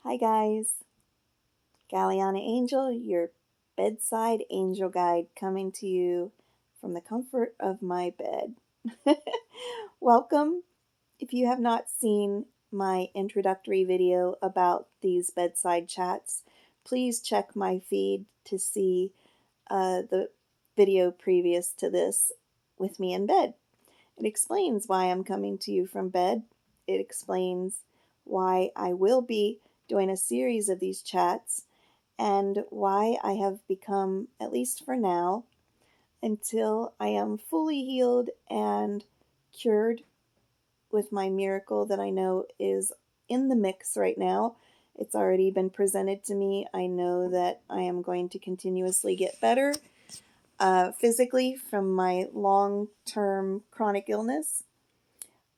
Hi guys, Galliana Angel, your bedside angel guide, coming to you from the comfort of my bed. Welcome. If you have not seen my introductory video about these bedside chats, please check my feed to see the video previous to this with me in bed. It explains why I'm coming to you from bed. It explains why I will be doing a series of these chats and why I have become, at least for now, until I am fully healed and cured with my miracle that I know is in the mix right now. It's already been presented to me. I know that I am going to continuously get better physically from my long-term chronic illness.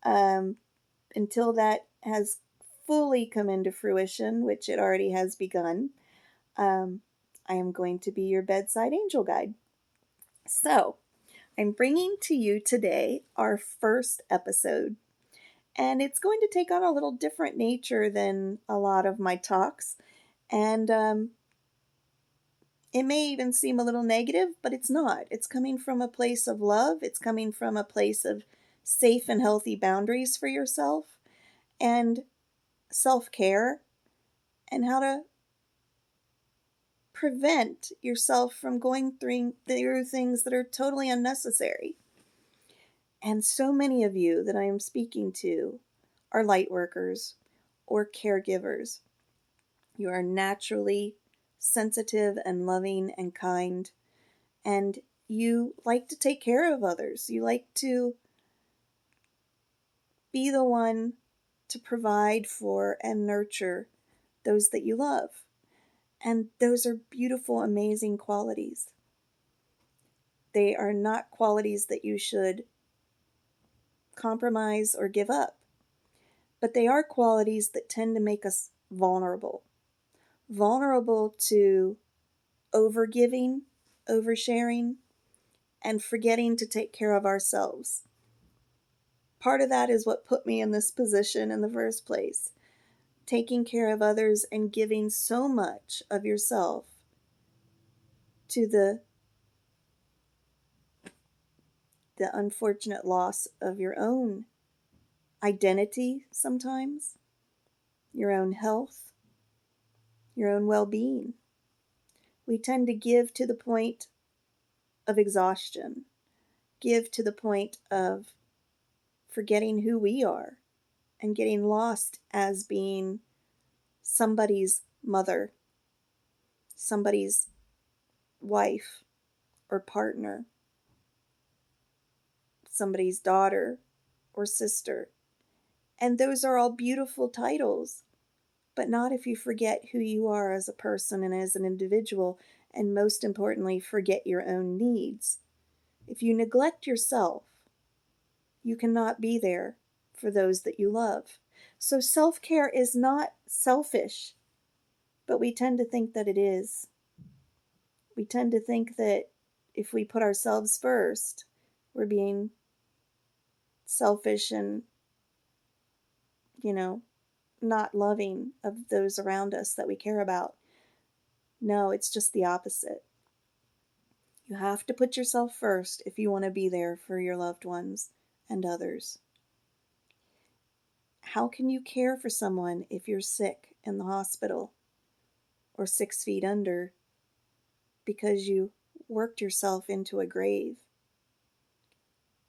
Until that has fully come into fruition, which it already has begun, I am going to be your bedside angel guide. So, I'm bringing to you today our first episode, and it's going to take on a little different nature than a lot of my talks, and it may even seem a little negative, but it's not. It's coming from a place of love. It's coming from a place of safe and healthy boundaries for yourself and self-care and how to prevent yourself from going through things that are totally unnecessary. And so many of you that I am speaking to are light workers or caregivers. You are naturally sensitive and loving and kind, and you like to take care of others. You like to be the one to provide for and nurture those that you love. And those are beautiful, amazing qualities. They are not qualities that you should compromise or give up, but they are qualities that tend to make us vulnerable. Vulnerable to overgiving, oversharing, and forgetting to take care of ourselves. Part of that is what put me in this position in the first place. Taking care of others and giving so much of yourself to the unfortunate loss of your own identity sometimes, your own health, your own well-being. We tend to give to the point of exhaustion, give to the point of forgetting who we are and getting lost as being somebody's mother, somebody's wife or partner, somebody's daughter or sister. And those are all beautiful titles, but not if you forget who you are as a person and as an individual, and most importantly, forget your own needs. If you neglect yourself, you cannot be there for those that you love. So self-care is not selfish, but we tend to think that it is. We tend to think that if we put ourselves first, we're being selfish and, not loving of those around us that we care about. No, it's just the opposite. You have to put yourself first if you want to be there for your loved ones and others. How can you care for someone if you're sick in the hospital or 6 feet under because you worked yourself into a grave?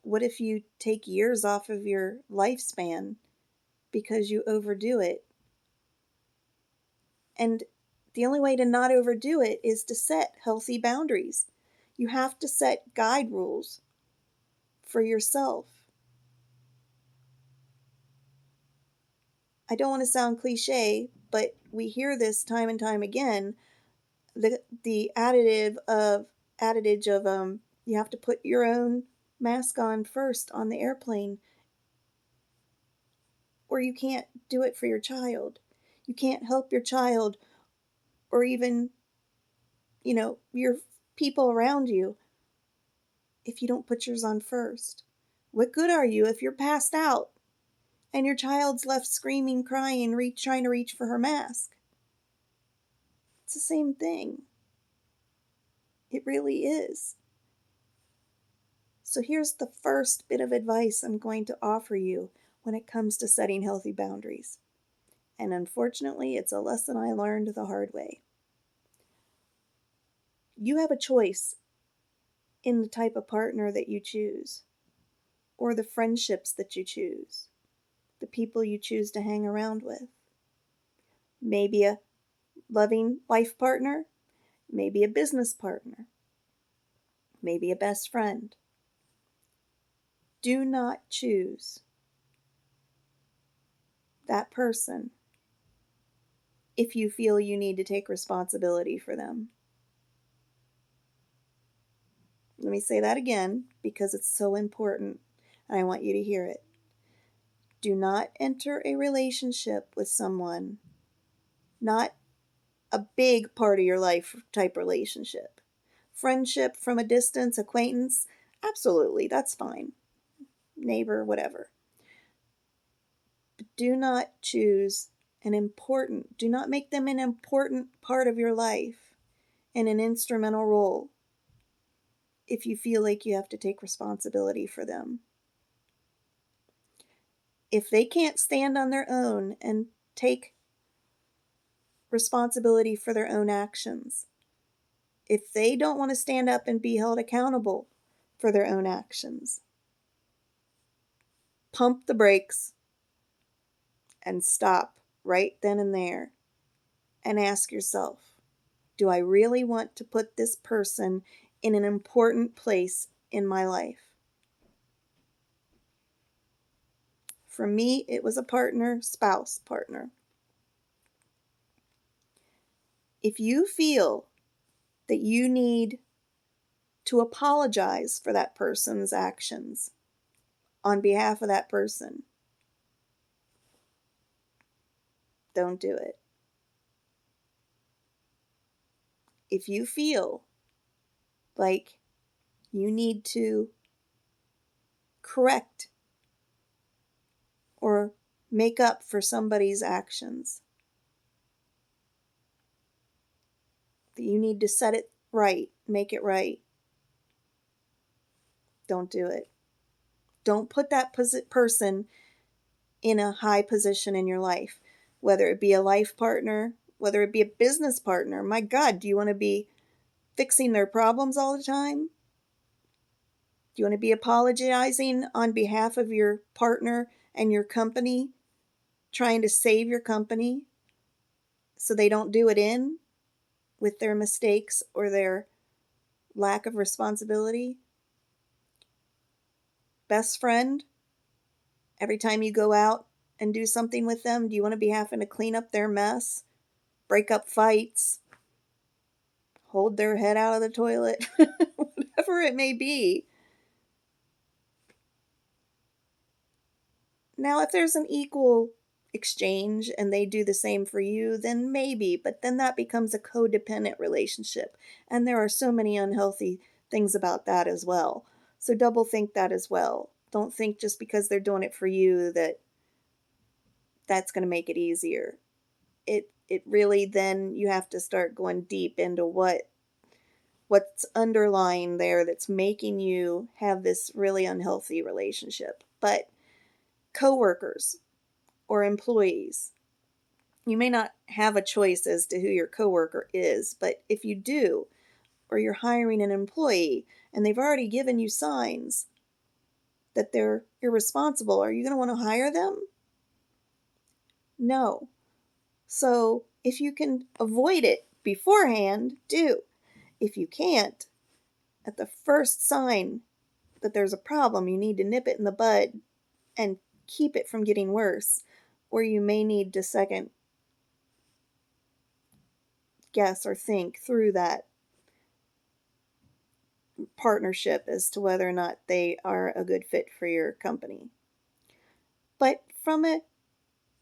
What if you take years off of your lifespan because you overdo it? And the only way to not overdo it is to set healthy boundaries. You have to set guide rules for yourself. I don't want to sound cliche, but we hear this time and time again. The adage of you have to put your own mask on first on the airplane, or you can't do it for your child. You can't help your child or even, your people around you if you don't put yours on first. What good are you if you're passed out and your child's left screaming, crying, trying to reach for her mask? It's the same thing. It really is. So here's the first bit of advice I'm going to offer you when it comes to setting healthy boundaries. And unfortunately, it's a lesson I learned the hard way. You have a choice in the type of partner that you choose, or the friendships that you choose, the people you choose to hang around with. Maybe a loving life partner, maybe a business partner, maybe a best friend. Do not choose that person if you feel you need to take responsibility for them. Let me say that again because it's so important and I want you to hear it. Do not enter a relationship with someone, not a big part of your life type relationship. Friendship from a distance, acquaintance, absolutely, that's fine. Neighbor, whatever. But do not do not make them an important part of your life and an instrumental role if you feel like you have to take responsibility for them. If they can't stand on their own and take responsibility for their own actions, if they don't want to stand up and be held accountable for their own actions, pump the brakes and stop right then and there and ask yourself, do I really want to put this person in an important place in my life? For me, it was a partner, spouse, partner. If you feel that you need to apologize for that person's actions on behalf of that person, don't do it. If you feel like you need to correct or make up for somebody's actions, that you need to set it right, make it right, don't do it. Don't put that person in a high position in your life, whether it be a life partner, whether it be a business partner. My God, do you want to be fixing their problems all the time? Do you want to be apologizing on behalf of your partner and your company, trying to save your company so they don't do it in with their mistakes or their lack of responsibility? Best friend, every time you go out and do something with them, do you want to be having to clean up their mess, break up fights, hold their head out of the toilet, whatever it may be? Now, if there's an equal exchange and they do the same for you, then maybe, but then that becomes a codependent relationship. And there are so many unhealthy things about that as well. So double think that as well. Don't think just because they're doing it for you that that's going to make it easier. It really, then you have to start going deep into what's underlying there that's making you have this really unhealthy relationship. But coworkers or employees, you may not have a choice as to who your coworker is, but if you do, or you're hiring an employee and they've already given you signs that they're irresponsible, are you going to want to hire them? No. So if you can avoid it beforehand, do. If you can't, at the first sign that there's a problem, you need to nip it in the bud and keep it from getting worse, or you may need to second guess or think through that partnership as to whether or not they are a good fit for your company. But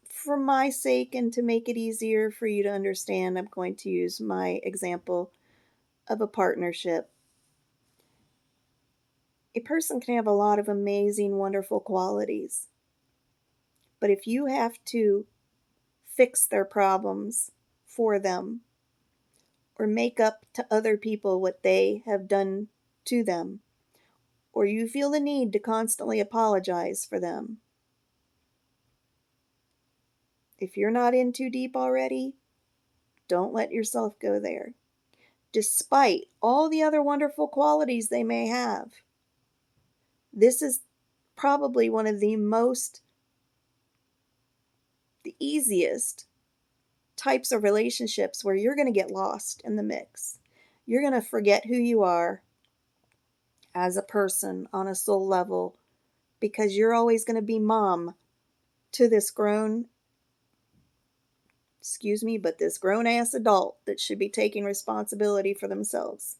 for my sake and to make it easier for you to understand, I'm going to use my example of a partnership. A person can have a lot of amazing, wonderful qualities. But if you have to fix their problems for them, or make up to other people what they have done to them, or you feel the need to constantly apologize for them. If you're not in too deep already, don't let yourself go there. Despite all the other wonderful qualities they may have, this is probably one of the easiest types of relationships where you're going to get lost in the mix. You're going to forget who you are as a person on a soul level because you're always going to be mom to this this grown ass adult that should be taking responsibility for themselves.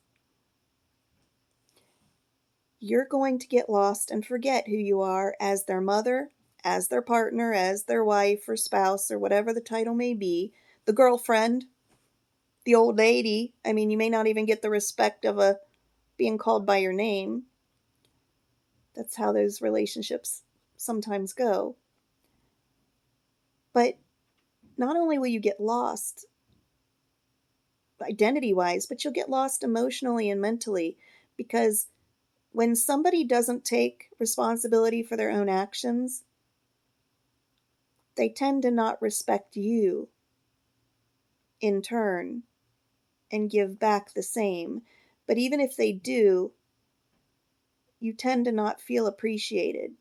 You're going to get lost and forget who you are as their mother, as their partner, as their wife or spouse or whatever the title may be, the girlfriend, the old lady. I mean, you may not even get the respect of being called by your name. That's how those relationships sometimes go. But not only will you get lost identity-wise, but you'll get lost emotionally and mentally, because when somebody doesn't take responsibility for their own actions, they tend to not respect you in turn and give back the same. But even if they do, you tend to not feel appreciated.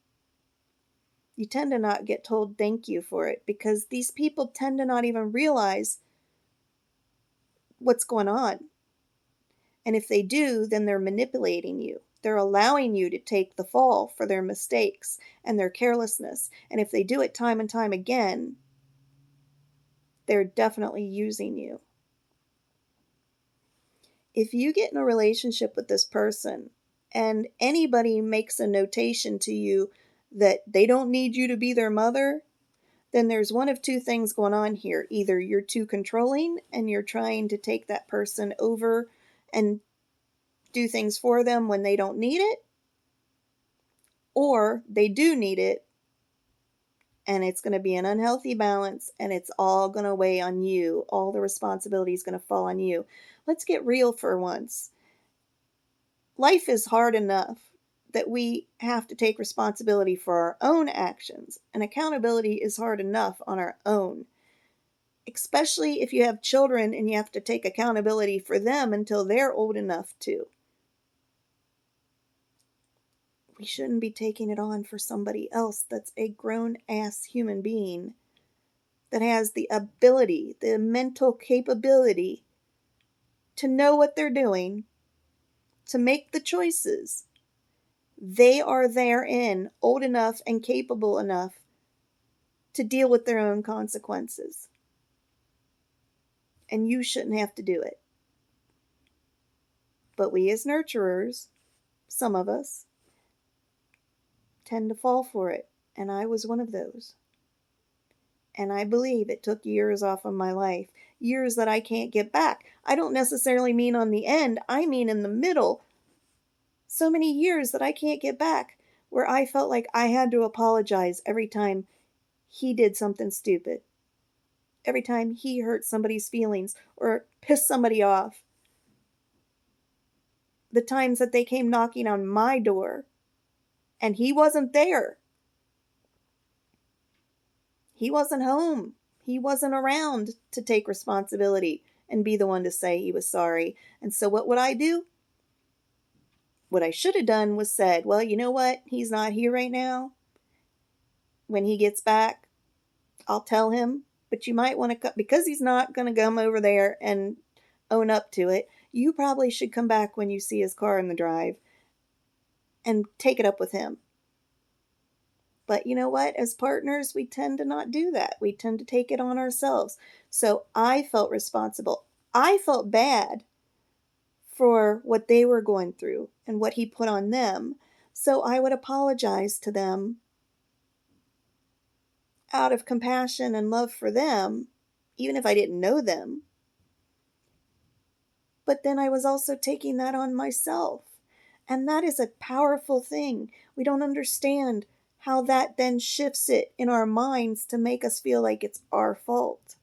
You tend to not get told thank you for it because these people tend to not even realize what's going on. And if they do, then they're manipulating you. They're allowing you to take the fall for their mistakes and their carelessness. And if they do it time and time again, they're definitely using you. If you get in a relationship with this person and anybody makes a notation to you that they don't need you to be their mother, then there's one of two things going on here. Either you're too controlling and you're trying to take that person over and do things for them when they don't need it, or they do need it and it's going to be an unhealthy balance and it's all going to weigh on you. All the responsibility is going to fall on you. Let's get real for once. Life is hard enough that we have to take responsibility for our own actions, and accountability is hard enough on our own. Especially if you have children and you have to take accountability for them until they're old enough to. We shouldn't be taking it on for somebody else that's a grown-ass human being that has the ability, the mental capability to know what they're doing, to make the choices. They are therein old enough and capable enough to deal with their own consequences. And you shouldn't have to do it. But we as nurturers, some of us, tend to fall for it. And I was one of those. And I believe it took years off of my life. Years that I can't get back. I don't necessarily mean on the end. I mean in the middle. So many years that I can't get back. Where I felt like I had to apologize every time he did something stupid. Every time he hurt somebody's feelings or pissed somebody off. The times that they came knocking on my door and he wasn't there. He wasn't home. He wasn't around to take responsibility and be the one to say he was sorry. And so what would I do? What I should have done was said, well, you know what? He's not here right now. When he gets back, I'll tell him. But you might want to, because he's not going to come over there and own up to it, you probably should come back when you see his car in the drive and take it up with him. But you know what? As partners, we tend to not do that. We tend to take it on ourselves. So I felt responsible. I felt bad for what they were going through and what he put on them. So I would apologize to them out of compassion and love for them, even if I didn't know them. But then I was also taking that on myself. And that is a powerful thing. We don't understand how that then shifts it in our minds to make us feel like it's our fault.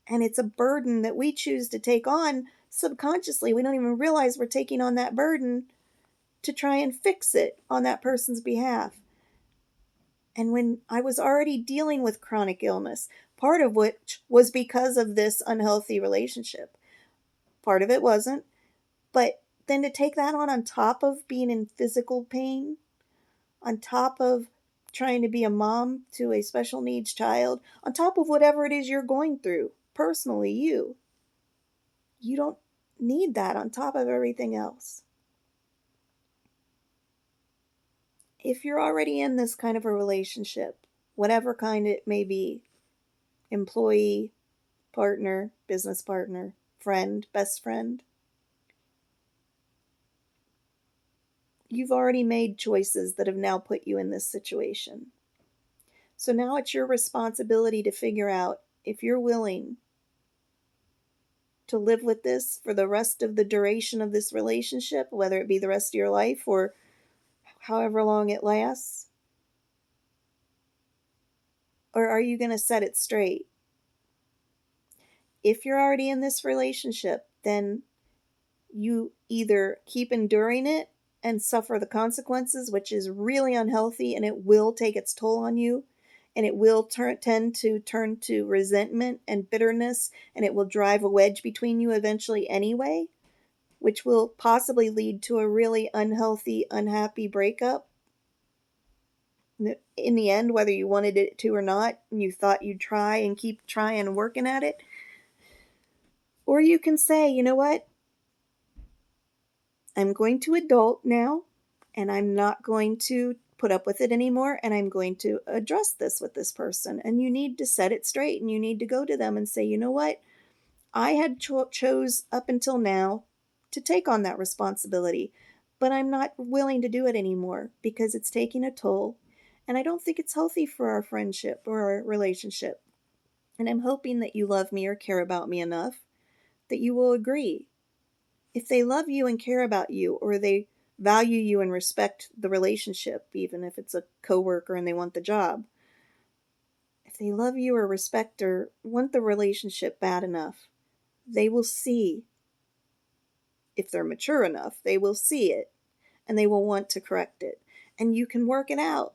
And it's a burden that we choose to take on subconsciously. We don't even realize we're taking on that burden to try and fix it on that person's behalf. And when I was already dealing with chronic illness, part of which was because of this unhealthy relationship, part of it wasn't, but then to take that on top of being in physical pain, on top of trying to be a mom to a special needs child, on top of whatever it is you're going through, personally, you don't need that on top of everything else. If you're already in this kind of a relationship, whatever kind it may be, employee, partner, business partner, friend, best friend, you've already made choices that have now put you in this situation. So now it's your responsibility to figure out if you're willing to live with this for the rest of the duration of this relationship, whether it be the rest of your life or however long it lasts, or are you going to set it straight? If you're already in this relationship, then you either keep enduring it and suffer the consequences, which is really unhealthy and it will take its toll on you, and it will tend to turn to resentment and bitterness, and it will drive a wedge between you eventually anyway, which will possibly lead to a really unhealthy, unhappy breakup. In the end, whether you wanted it to or not, and you thought you'd try and keep trying and working at it. Or you can say, you know what? I'm going to adult now, and I'm not going to put up with it anymore, and I'm going to address this with this person. And you need to set it straight, and you need to go to them and say, you know what? I had chose up until now to take on that responsibility, but I'm not willing to do it anymore because it's taking a toll, and I don't think it's healthy for our friendship or our relationship. And I'm hoping that you love me or care about me enough that you will agree. If they love you and care about you, or they value you and respect the relationship, even if it's a coworker and they want the job, if they love you or respect or want the relationship bad enough, they will see, if they're mature enough, they will see it and they will want to correct it. And you can work it out.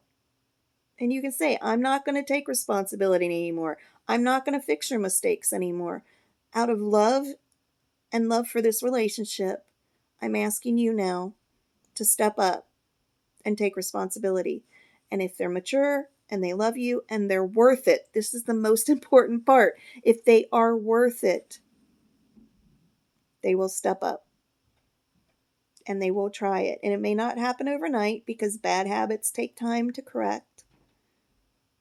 And you can say, I'm not going to take responsibility anymore. I'm not going to fix your mistakes anymore. Out of love and love for this relationship, I'm asking you now to step up and take responsibility. And if they're mature and they love you and they're worth it, this is the most important part. If they are worth it, they will step up and they will try it. And it may not happen overnight because bad habits take time to correct,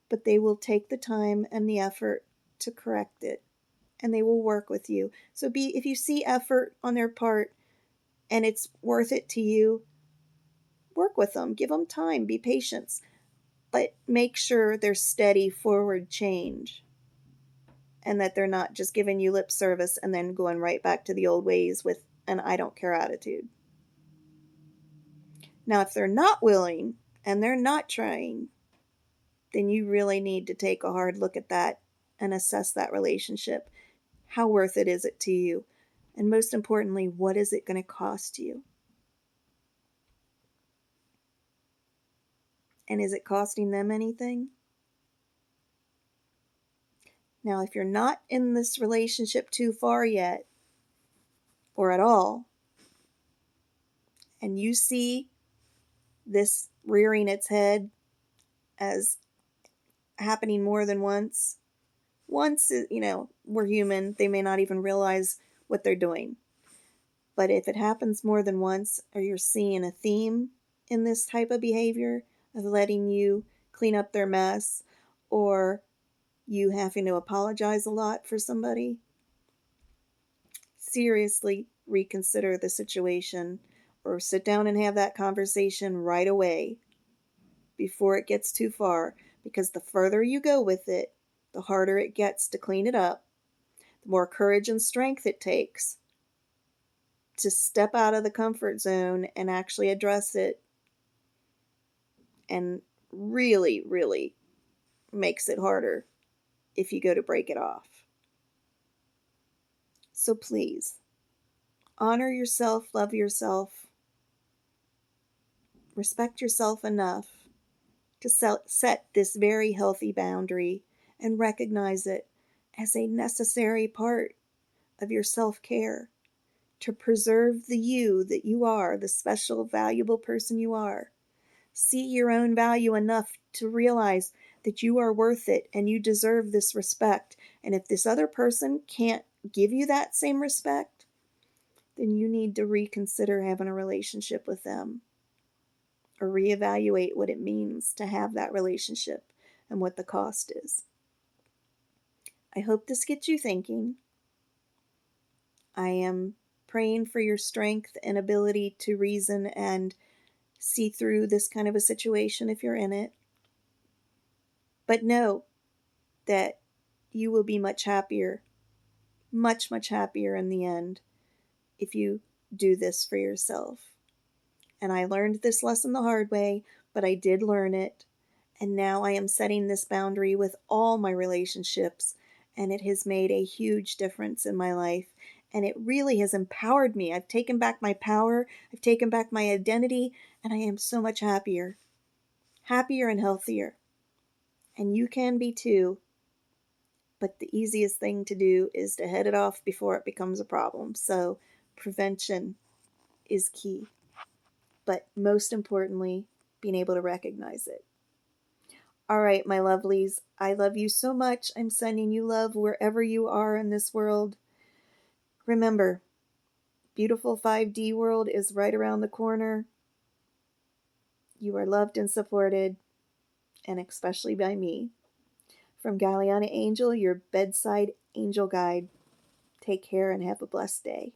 but they will take the time and the effort to correct it, and they will work with you. So if you see effort on their part and it's worth it to you, work with them, give them time, be patient, but make sure there's steady forward change and that they're not just giving you lip service and then going right back to the old ways with an I don't care attitude. Now, if they're not willing and they're not trying, then you really need to take a hard look at that and assess that relationship. How worth it is it to you? And most importantly, what is it going to cost you? And is it costing them anything? Now, if you're not in this relationship too far yet, or at all, and you see this rearing its head as happening more than once, we're human, they may not even realize what they're doing. But if it happens more than once, or you're seeing a theme in this type of behavior of letting you clean up their mess, or you having to apologize a lot for somebody, seriously reconsider the situation or sit down and have that conversation right away before it gets too far, because the further you go with it, the harder it gets to clean it up, the more courage and strength it takes to step out of the comfort zone and actually address it, and really, really makes it harder if you go to break it off. So please, honor yourself, love yourself, respect yourself enough to set this very healthy boundary and recognize it as a necessary part of your self-care to preserve the you that you are, the special, valuable person you are. See your own value enough to realize that you are worth it and you deserve this respect. And if this other person can't give you that same respect, then you need to reconsider having a relationship with them or reevaluate what it means to have that relationship and what the cost is. I hope this gets you thinking. I am praying for your strength and ability to reason and see through this kind of a situation if you're in it. But know that you will be much happier, much, much happier in the end if you do this for yourself. And I learned this lesson the hard way, but I did learn it. And now I am setting this boundary with all my relationships, and it has made a huge difference in my life. And it really has empowered me. I've taken back my power, I've taken back my identity, and I am so much happier and healthier. And you can be too. But the easiest thing to do is to head it off before it becomes a problem. So prevention is key. But most importantly, being able to recognize it. All right, my lovelies, I love you so much. I'm sending you love wherever you are in this world. Remember, beautiful 5D world is right around the corner. You are loved and supported, and especially by me. From Galliana Angel, your bedside angel guide. Take care and have a blessed day.